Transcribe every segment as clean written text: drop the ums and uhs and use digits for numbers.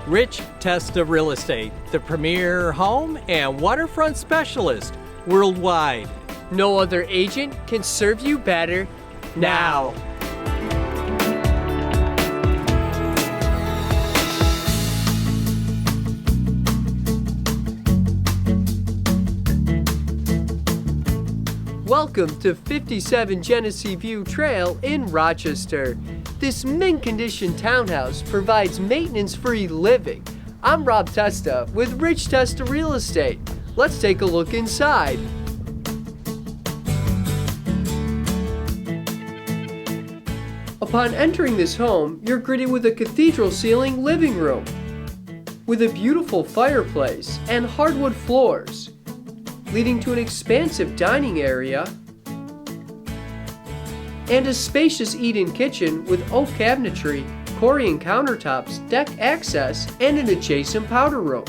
Rich Testa Real Estate, the premier home and waterfront specialist worldwide. No other agent can serve you better now. Welcome to 57 Genesee View Trail in Rochester. This mint-condition townhouse provides maintenance-free living. I'm Rob Testa with Rich Testa Real Estate. Let's take a look inside. Upon entering this home, you're greeted with a cathedral ceiling living room with a beautiful fireplace and hardwood floors, leading to an expansive dining area and a spacious eat-in kitchen with oak cabinetry, Corian countertops, deck access, and an adjacent powder room.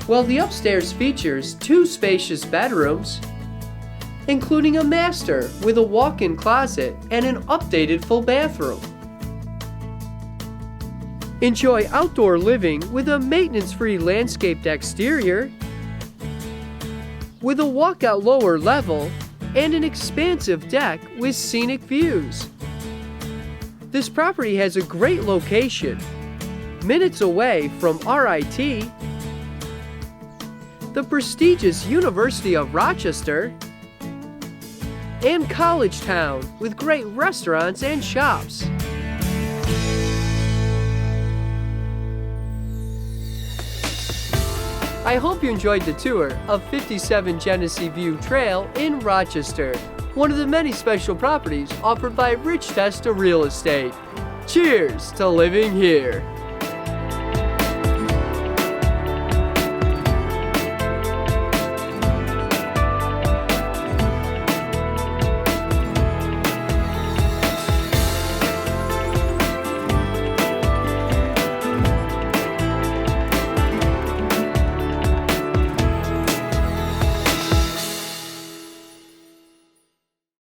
While the upstairs features 2 spacious bedrooms, including a master with a walk-in closet and an updated full bathroom. Enjoy outdoor living with a maintenance-free landscaped exterior, with a walkout lower level and an expansive deck with scenic views. This property has a great location, minutes away from RIT, the prestigious University of Rochester, and College Town with great restaurants and shops. I hope you enjoyed the tour of 57 Genesee View Trail in Rochester, one of the many special properties offered by Rich Testa Real Estate. Cheers to living here!